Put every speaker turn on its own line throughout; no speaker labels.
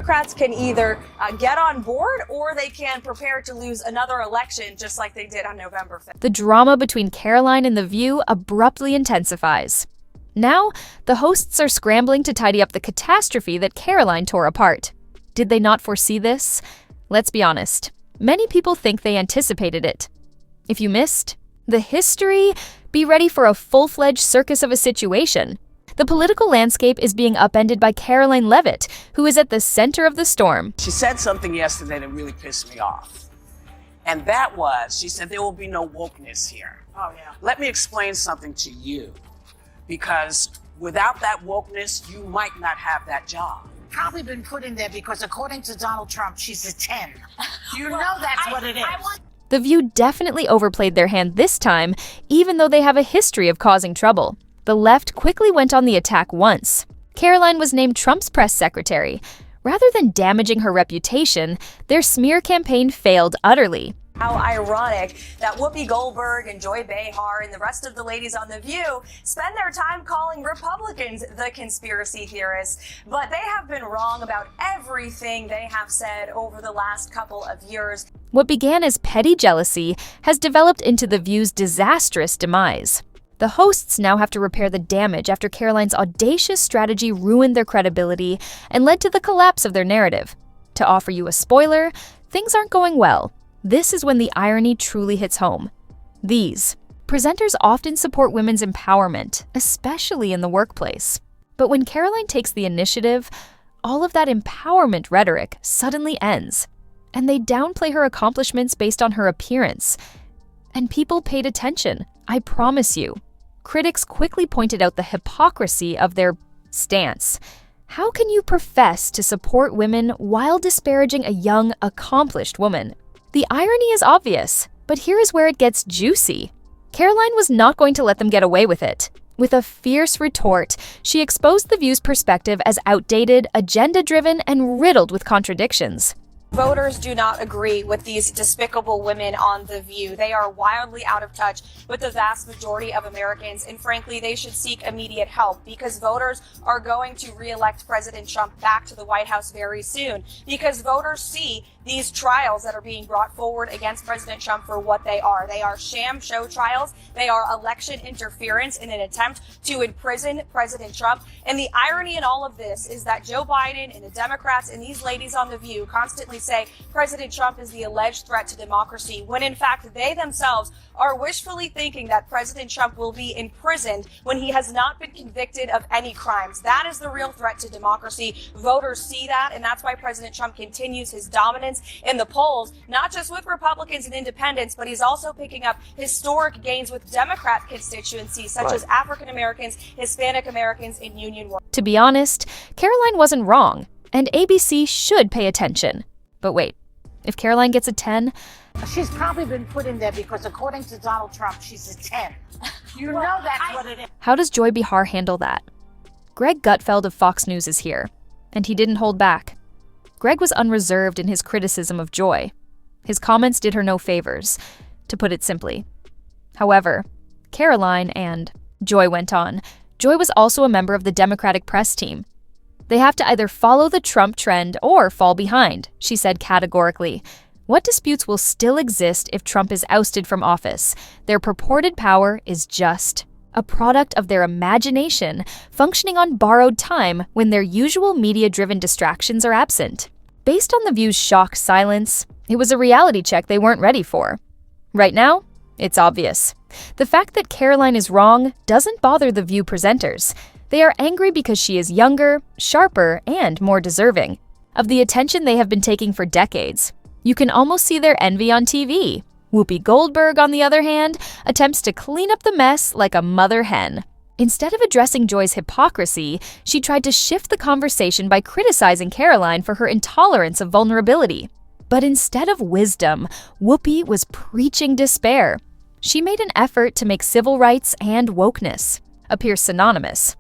Democrats can either get on board or they can prepare to lose another election just like they did on November 5th.
The drama between Karoline and The View abruptly intensifies. Now, the hosts are scrambling to tidy up the catastrophe that Karoline tore apart. Did they not foresee this? Let's be honest. Many people think they anticipated it. If you missed the history, be ready for a full-fledged circus of a situation. The political landscape is being upended by Karoline Leavitt, who is at the center of the storm.
She said something yesterday that really pissed me off. And that was, she said, there will be no wokeness here.
Oh, yeah.
Let me explain something to you. Because without that wokeness, you might not have that job.
Probably been put in there because according to Donald Trump, she's a 10. You know that's what it is.
The View definitely overplayed their hand this time, even though they have a history of causing trouble. The left quickly went on the attack once. Karoline was named Trump's press secretary. Rather than damaging her reputation, their smear campaign failed utterly.
How ironic that Whoopi Goldberg and Joy Behar and the rest of the ladies on The View spend their time calling Republicans the conspiracy theorists, but they have been wrong about everything they have said over the last couple of years.
What began as petty jealousy has developed into The View's disastrous demise. The hosts now have to repair the damage after Karoline's audacious strategy ruined their credibility and led to the collapse of their narrative. To offer you a spoiler, things aren't going well. This is when the irony truly hits home. These presenters often support women's empowerment, especially in the workplace. But when Karoline takes the initiative, all of that empowerment rhetoric suddenly ends, and they downplay her accomplishments based on her appearance. And people paid attention, I promise you. Critics quickly pointed out the hypocrisy of their stance. How can you profess to support women while disparaging a young, accomplished woman? The irony is obvious, but here is where it gets juicy. Karoline was not going to let them get away with it. With a fierce retort, she exposed The View's perspective as outdated, agenda-driven, and riddled with contradictions.
Voters do not agree with these despicable women on The View. They are wildly out of touch with the vast majority of Americans, and frankly, they should seek immediate help because voters are going to re-elect President Trump back to the White House very soon because voters see these trials that are being brought forward against President Trump for what they are. They are sham show trials. They are election interference in an attempt to imprison President Trump. And the irony in all of this is that Joe Biden and the Democrats and these ladies on The View constantly say President Trump is the alleged threat to democracy, when in fact they themselves are wishfully thinking that President Trump will be imprisoned when he has not been convicted of any crimes. That is the real threat to democracy. Voters see that, and that's why President Trump continues his dominance in the polls, not just with Republicans and independents, but he's also picking up historic gains with Democrat constituencies such as African Americans, Hispanic Americans, and union workers.
To be honest, Karoline wasn't wrong, and ABC should pay attention. But wait, if Karoline gets a 10,
She's probably been put in there because according to Donald Trump, she's a 10. You know that's what it is.
how does Joy Behar handle that? Greg Gutfeld of Fox News is here, and he didn't hold back. Greg was unreserved in his criticism of Joy. His comments did her no favors, to put it simply. However, Karoline and Joy went on. Joy was also a member of the Democratic press team. They have to either follow the Trump trend or fall behind, she said categorically. What disputes will still exist if Trump is ousted from office? Their purported power is just a product of their imagination, functioning on borrowed time when their usual media-driven distractions are absent. Based on The View's shocked silence, it was a reality check they weren't ready for. Right now, it's obvious. The fact that Karoline is wrong doesn't bother The View presenters. They are angry because she is younger, sharper, and more deserving of the attention they have been taking for decades. You can almost see their envy on TV. Whoopi Goldberg, on the other hand, attempts to clean up the mess like a mother hen. Instead of addressing Joy's hypocrisy, she tried to shift the conversation by criticizing Karoline for her intolerance of vulnerability. But instead of wisdom, Whoopi was preaching despair. She made an effort to make civil rights and wokeness appear synonymous.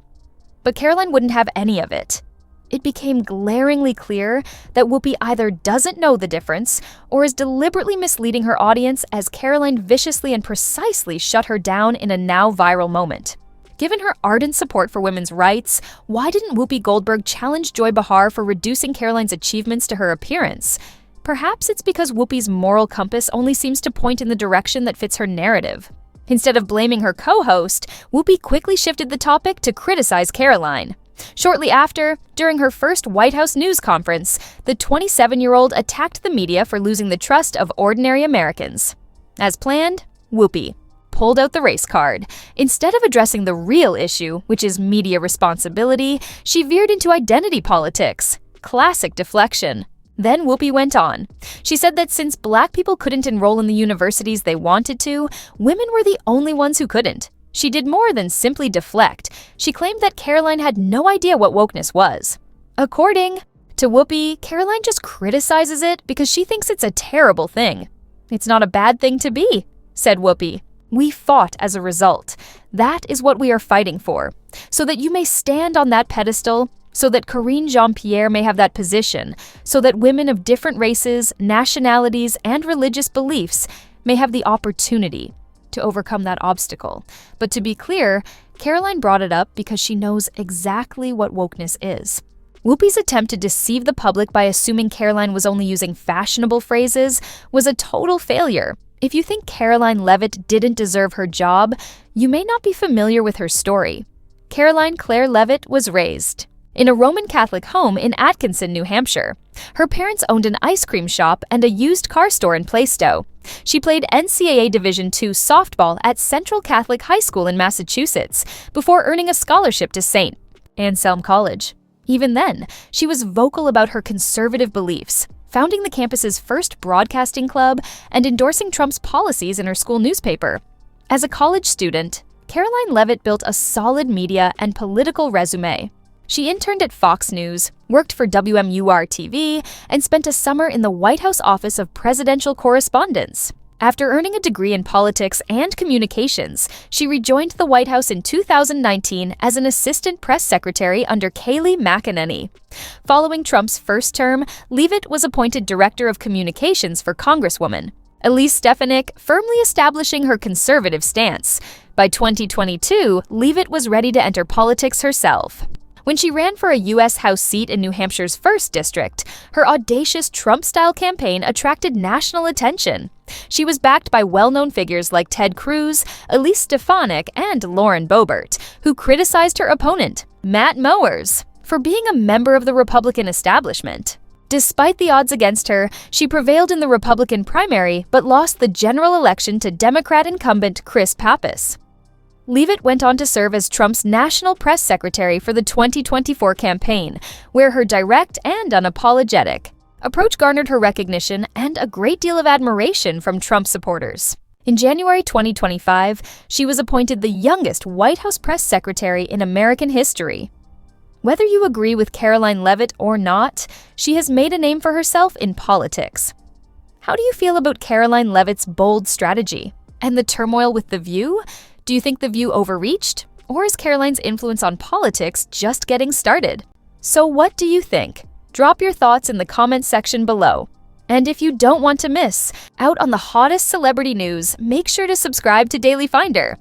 But Karoline wouldn't have any of it. It became glaringly clear that Whoopi either doesn't know the difference or is deliberately misleading her audience as Karoline viciously and precisely shut her down in a now viral moment. Given her ardent support for women's rights, why didn't Whoopi Goldberg challenge Joy Behar for reducing Karoline's achievements to her appearance? Perhaps it's because Whoopi's moral compass only seems to point in the direction that fits her narrative. Instead of blaming her co-host, Whoopi quickly shifted the topic to criticize Karoline. Shortly after, during her first White House news conference, the 27-year-old attacked the media for losing the trust of ordinary Americans. As planned, Whoopi pulled out the race card. Instead of addressing the real issue, which is media responsibility, she veered into identity politics. Classic deflection. Then Whoopi went on. She said that since Black people couldn't enroll in the universities they wanted to, women were the only ones who couldn't. She did more than simply deflect. She claimed that Karoline had no idea what wokeness was. According to Whoopi, Karoline just criticizes it because she thinks it's a terrible thing. "It's not a bad thing to be," said Whoopi. "We fought as a result. That is what we are fighting for. So that you may stand on that pedestal, so that Karine Jean-Pierre may have that position, so that women of different races, nationalities, and religious beliefs may have the opportunity to overcome that obstacle." But to be clear, Karoline brought it up because she knows exactly what wokeness is. Whoopi's attempt to deceive the public by assuming Karoline was only using fashionable phrases was a total failure. If you think Karoline Leavitt didn't deserve her job, you may not be familiar with her story. Karoline Claire Leavitt was raised in a Roman Catholic home in Atkinson, New Hampshire. Her parents owned an ice cream shop and a used car store in Plaistow. She played NCAA Division II softball at Central Catholic High School in Massachusetts before earning a scholarship to St. Anselm College. Even then, she was vocal about her conservative beliefs, founding the campus's first broadcasting club and endorsing Trump's policies in her school newspaper. As a college student, Karoline Leavitt built a solid media and political resume. She interned at Fox News, worked for WMUR-TV, and spent a summer in the White House Office of Presidential Correspondence. After earning a degree in politics and communications, she rejoined the White House in 2019 as an assistant press secretary under Kayleigh McEnany. Following Trump's first term, Leavitt was appointed director of communications for Congresswoman Elise Stefanik, firmly establishing her conservative stance. By 2022, Leavitt was ready to enter politics herself. When she ran for a U.S. House seat in New Hampshire's 1st District, her audacious Trump-style campaign attracted national attention. She was backed by well-known figures like Ted Cruz, Elise Stefanik, and Lauren Boebert, who criticized her opponent, Matt Mowers, for being a member of the Republican establishment. Despite the odds against her, she prevailed in the Republican primary but lost the general election to Democrat incumbent Chris Pappas. Leavitt went on to serve as Trump's national press secretary for the 2024 campaign, where her direct and unapologetic approach garnered her recognition and a great deal of admiration from Trump supporters. In January 2025, she was appointed the youngest White House press secretary in American history. Whether you agree with Karoline Leavitt or not, she has made a name for herself in politics. How do you feel about Karoline Leavitt's bold strategy? And the turmoil with The View? Do you think The View overreached? Or is Karoline's influence on politics just getting started? So what do you think? Drop your thoughts in the comments section below. And if you don't want to miss out on the hottest celebrity news, make sure to subscribe to Daily Finder.